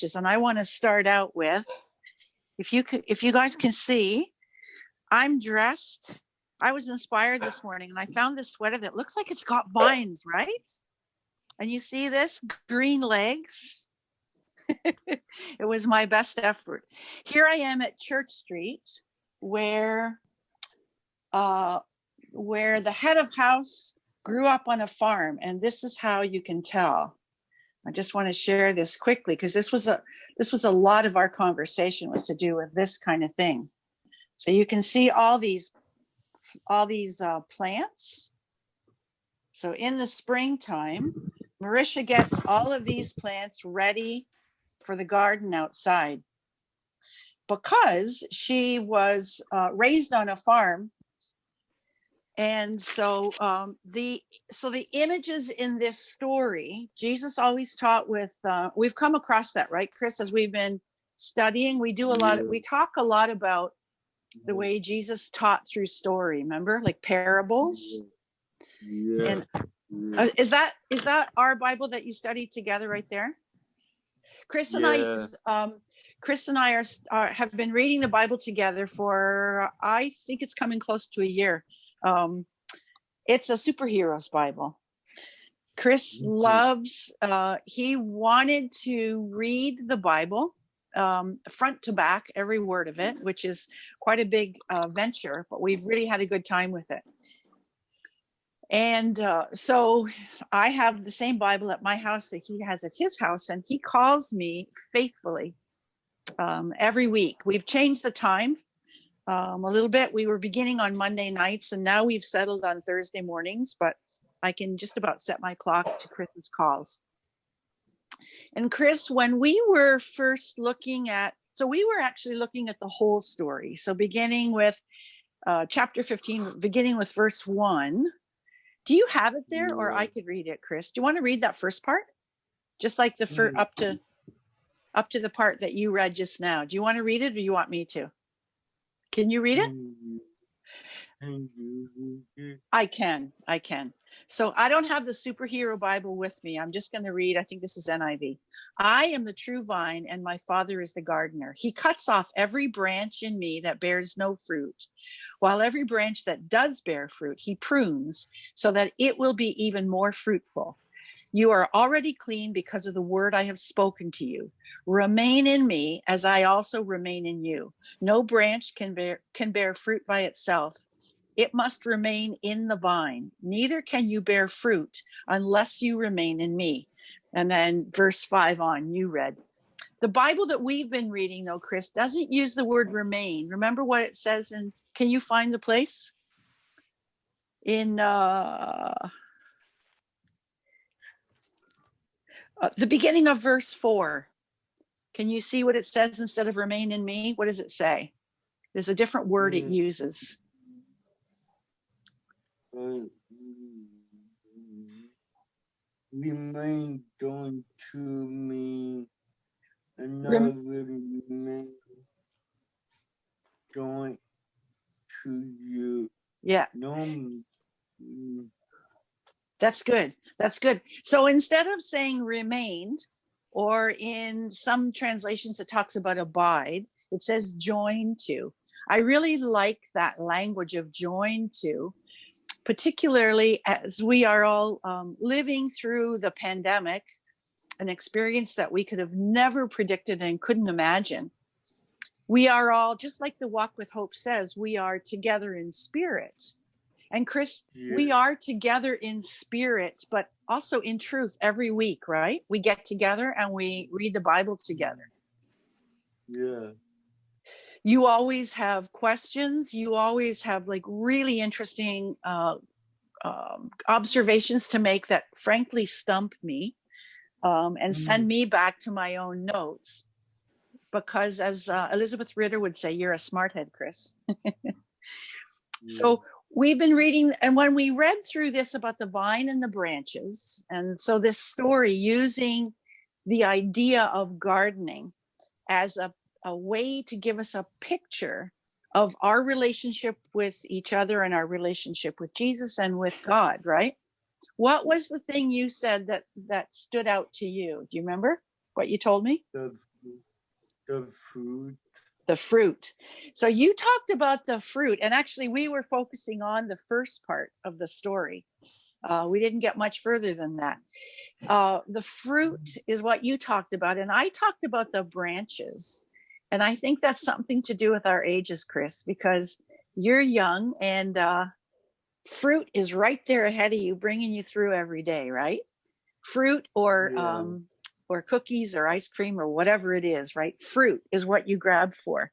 And I want to start out with, if you guys can see, I'm dressed. I was inspired this morning and I found this sweater that looks like it's got vines, right? And you see this green legs. It was my best effort. Here I am at Church Street, where the head of house grew up on a farm, and this is how you can tell. I just want to share this quickly because this was a lot of our conversation was to do with this kind of thing. So you can see all these plants. So in the springtime, Marisha gets all of these plants ready for the garden outside because she was raised on a farm. And so the images in this story, Jesus always taught with, we've come across that, right, Chris, as we've been studying, we talk a lot about the way Jesus taught through story, remember, like parables. Yeah. And is that our Bible that you studied together right there? Chris and I have been reading the Bible together for, I think it's coming close to a year. It's a superheroes Bible. Chris loves, he wanted to read the Bible front to back, every word of it, which is quite a big venture, but we've really had a good time with it. And so I have the same Bible at my house that he has at his house, and he calls me faithfully every week. We've changed the time a little bit. We were beginning on Monday nights, and now we've settled on Thursday mornings, but I can just about set my clock to Chris's calls. And Chris, when we were first looking at, so we were actually looking at the whole story. So beginning with chapter 15, beginning with verse 1. Do you have it there, or I could read it, Chris? Do you want to read that first part? Just like the up to the part that you read just now. Do you want to read it, or do you want me to? Can you read it? I can. So I don't have the superhero Bible with me. I'm just going to read. I think this is NIV. I am the true vine, and my Father is the gardener. He cuts off every branch in me that bears no fruit, while every branch that does bear fruit, he prunes so that it will be even more fruitful. You are already clean because of the word I have spoken to you. Remain in me as I also remain in you. No branch can bear fruit by itself. It must remain in the vine. Neither can you bear fruit unless you remain in me. And then verse 5 on, you read. The Bible that we've been reading, though, Chris, doesn't use the word remain. Remember what it says in, can you find the place? In the beginning of verse 4. Can you see what it says instead of remain in me? What does it say? There's a different word it uses. Remain joined to me, and I will remain joined to you. Yeah. No. That's good. So instead of saying remained, or in some translations it talks about abide, it says join to. I really like that language of join to, particularly as we are all living through the pandemic, an experience that we could have never predicted and couldn't imagine. We are all, just like the Walk with Hope says, we are together in spirit. And Chris, we are together in spirit, but also in truth every week, right? We get together and we read the Bible together. Yeah. You always have questions. You always have like really interesting observations to make that frankly stump me and send me back to my own notes. Because as Elizabeth Ritter would say, you're a smart head, Chris. So we've been reading, and when we read through this about the vine and the branches, and so this story using the idea of gardening as a way to give us a picture of our relationship with each other and our relationship with Jesus and with God, right? What was the thing you said that stood out to you? Do you remember what you told me? The The fruit. The fruit. So you talked about the fruit, and actually we were focusing on the first part of the story. We didn't get much further than that. The fruit is what you talked about, and I talked about the branches. And I think that's something to do with our ages, Chris, because you're young and fruit is right there ahead of you, bringing you through every day, right? Fruit or cookies or ice cream or whatever it is, right? Fruit is what you grab for.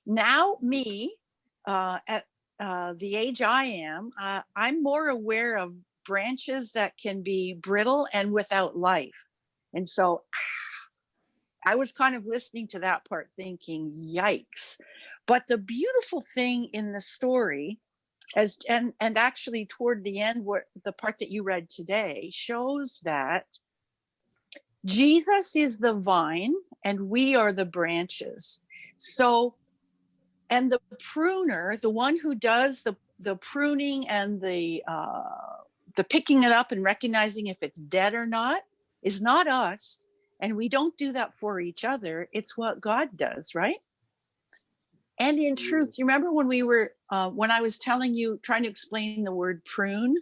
Now, me, at the age I am, I'm more aware of branches that can be brittle and without life. And so I was kind of listening to that part thinking, yikes. But the beautiful thing in the story, and actually toward the end, where the part that you read today shows that Jesus is the vine and we are the branches. So, and the pruner, the one who does the pruning and the picking it up and recognizing if it's dead or not, is not us. And we don't do that for each other. It's what God does, right? And in truth, you remember when we were, when I was telling you, trying to explain the word prune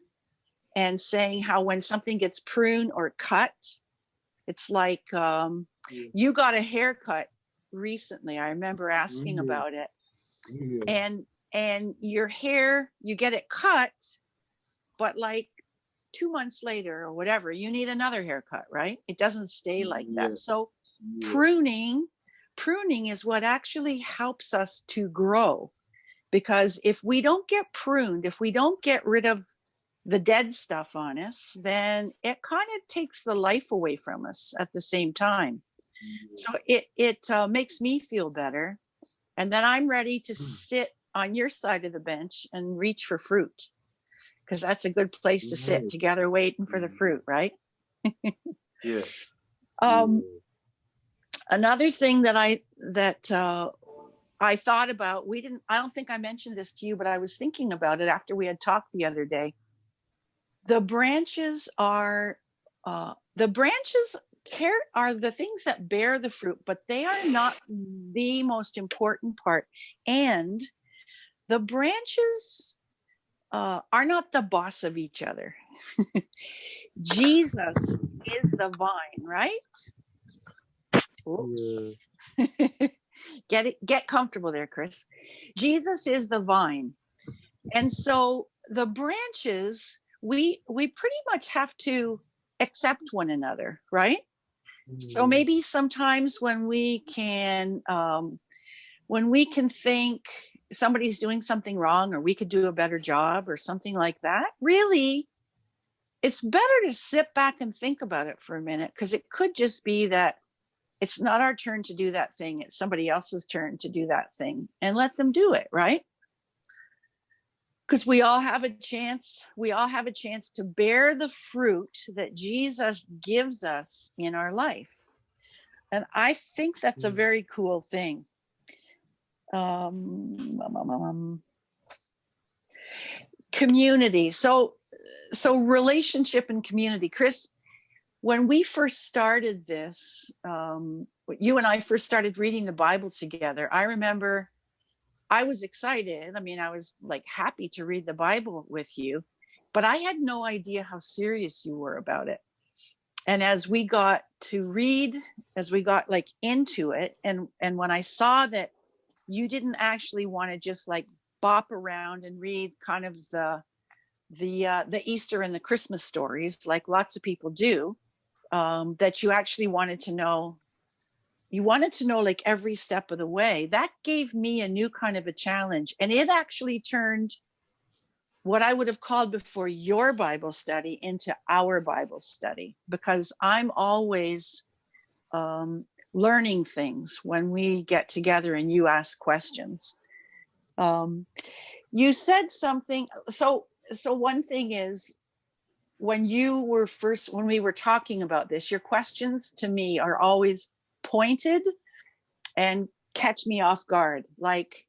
and saying how when something gets pruned or cut, it's like you got a haircut recently. I remember asking about it. And your hair, you get it cut, but like 2 months later or whatever, you need another haircut, right? It doesn't stay like that. So pruning is what actually helps us to grow, because if we don't get pruned, if we don't get rid of the dead stuff on us, then it kind of takes the life away from us at the same time. So it makes me feel better. And then I'm ready to sit on your side of the bench and reach for fruit, because that's a good place to sit together waiting for the fruit, right? Another thing that I thought about, I don't think I mentioned this to you, but I was thinking about it after we had talked the other day. The branches are the things that bear the fruit, but they are not the most important part. And the branches are not the boss of each other. Jesus is the vine, right? Oops. Get comfortable there, Chris. Jesus is the vine. And so the branches, we pretty much have to accept one another, right? So maybe sometimes when we can think somebody's doing something wrong, or we could do a better job or something like that, really, it's better to sit back and think about it for a minute, because it could just be that it's not our turn to do that thing. It's somebody else's turn to do that thing, and let them do it, right? Because we all have a chance to bear the fruit that Jesus gives us in our life. And I think that's a very cool thing. Community. So relationship and community. Chris, when we first started this, you and I first started reading the Bible together, I remember I was excited. I mean, I was like happy to read the Bible with you, but I had no idea how serious you were about it. And as we got like into it, and when I saw that you didn't actually want to just like bop around and read kind of the Easter and the Christmas stories like lots of people do, that you actually wanted to know like every step of the way, that gave me a new kind of a challenge. And it actually turned what I would have called before your Bible study into our Bible study, because I'm always learning things when we get together and you ask questions. You said something. So one thing is, when we were talking about this, your questions to me are always pointed and catch me off guard. Like,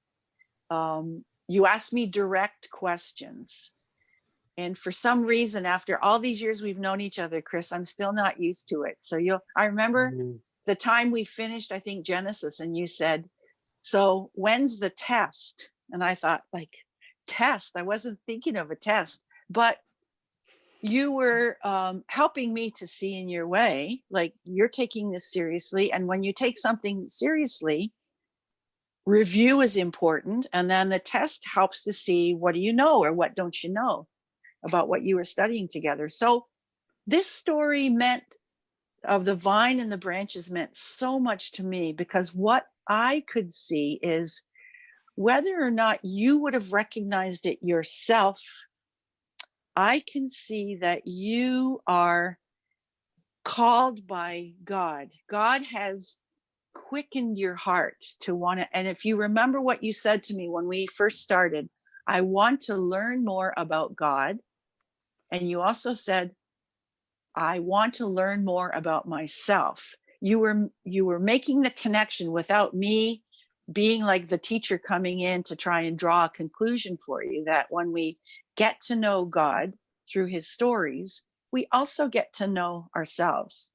you ask me direct questions. And for some reason, after all these years we've known each other, Chris, I'm still not used to it. So I remember the time we finished, I think, Genesis, and you said, so when's the test? And I thought, like, test? I wasn't thinking of a test, but you were helping me to see in your way, like, you're taking this seriously. And when you take something seriously, review is important. And then the test helps to see, what do you know or what don't you know about what you were studying together. So this story meant, of the vine and the branches, meant so much to me, because what I could see is, whether or not you would have recognized it yourself, I can see that you are called by God. God has quickened your heart to want to. And if you remember what you said to me when we first started, I want to learn more about God. And you also said, I want to learn more about myself. You were making the connection without me being like the teacher coming in to try and draw a conclusion for you, that when we get to know God through his stories, we also get to know ourselves.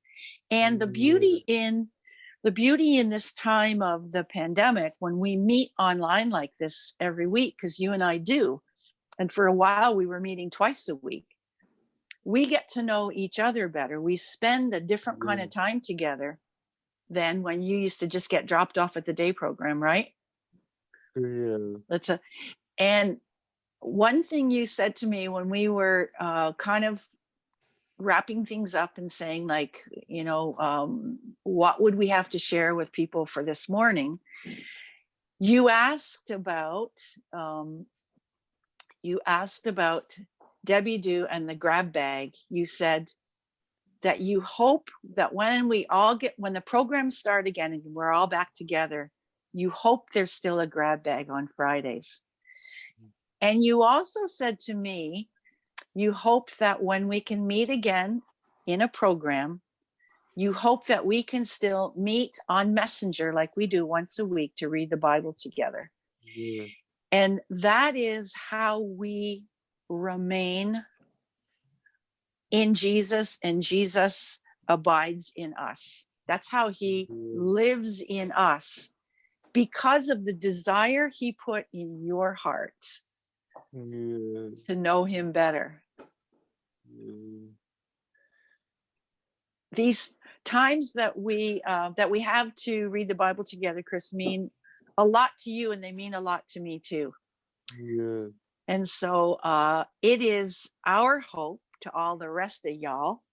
And the beauty in this time of the pandemic, when we meet online like this every week, because you and I do, and for a while we were meeting twice a week, we get to know each other better. We spend a different kind of time together than when you used to just get dropped off at the day program, right? Yeah. And one thing you said to me when we were kind of wrapping things up and saying, like, what would we have to share with people for this morning? You asked about Debbie Do and the grab bag. You said that you hope that when the programs start again and we're all back together, you hope there's still a grab bag on Fridays. And you also said to me, you hope that when we can meet again in a program, you hope that we can still meet on Messenger like we do once a week to read the Bible together. Yeah. And that is how we remain in Jesus, and Jesus abides in us. That's how he lives in us, because of the desire he put in your heart to know him better. These times that we have to read the Bible together, Chris, mean a lot to you, and they mean a lot to me too. Yeah. And so it is our hope to all the rest of y'all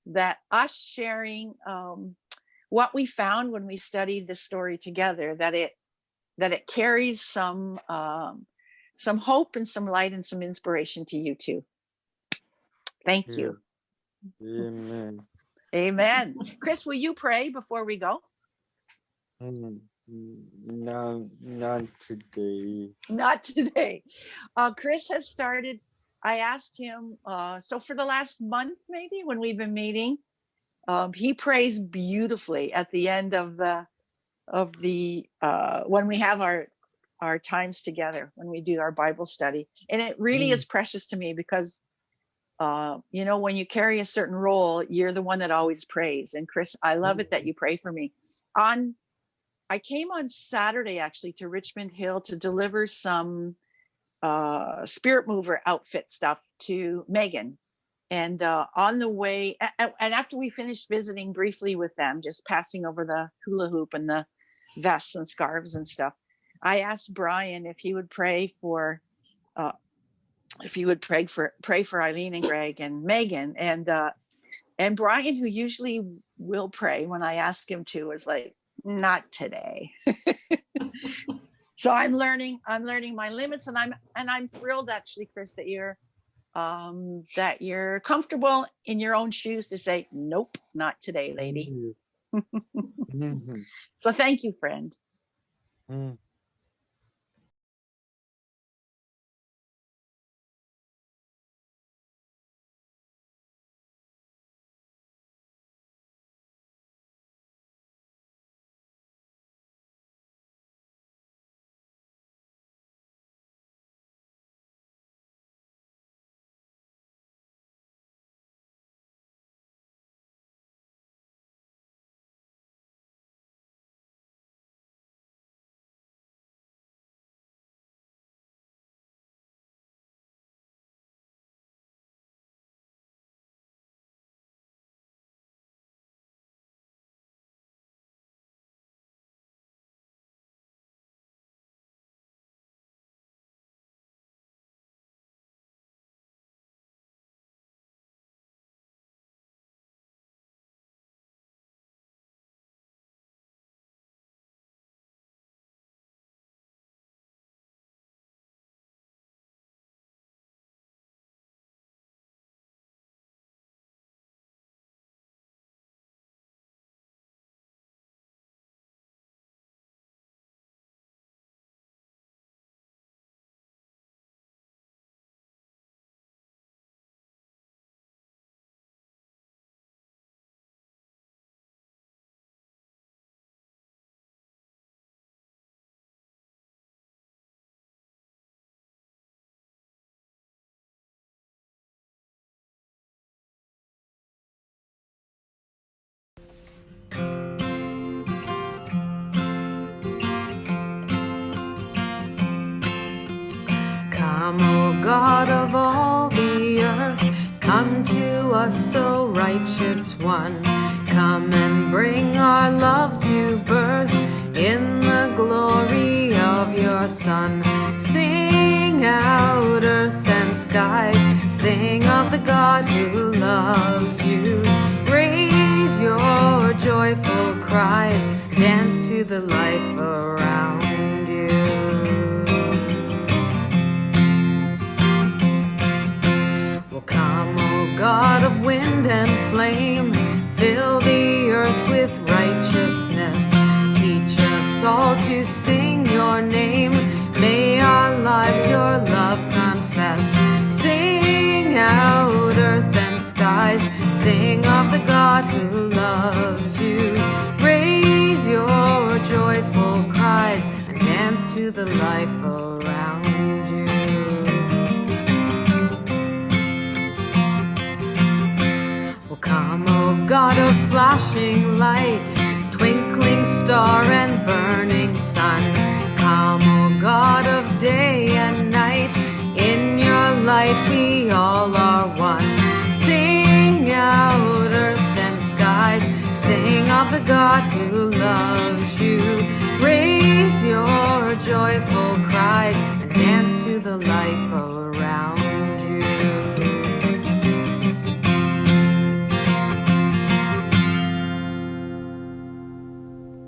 that us sharing what we found when we studied this story together, that it carries some hope and some light and some inspiration to you too. Thank you. Amen. Amen. Chris, will you pray before we go? Not today. Not today. Chris has started. I asked him, so for the last month, maybe, when we've been meeting, he prays beautifully at the end of the when we have our times together, when we do our Bible study. And it really is precious to me, because when you carry a certain role, you're the one that always prays. And Chris, I love it that you pray for me. I came on Saturday actually to Richmond Hill to deliver some Spirit Mover outfit stuff to Megan. And on the way, and after we finished visiting briefly with them, just passing over the hula hoop and the vests and scarves and stuff, I asked Brian if he would pray for Eileen and Greg and Megan. And Brian, who usually will pray when I ask him to, was like, not today. So I'm learning my limits, and I'm thrilled actually, Chris, that you're comfortable in your own shoes to say, nope, not today, lady. So thank you, friend. Come, O God of all the earth, come to us, O righteous one. Come and bring our love to birth in the glory of your Son. Sing out, earth and skies, sing of the God who loves you. Raise your joyful cries, dance to the life around you. Well, come, O God of wind and flame, fill the earth with righteousness. Teach us all to sing your name. May our lives your love confess. Sing out, earth and skies, sing of the God who loves you. Raise your joyful cries and dance to the life around you. Well, come, O God of flashing light, twinkling star and burning sun. Come, O God of day and night, in your light we all are one. Sing out, earth and skies, sing of the God who loves you.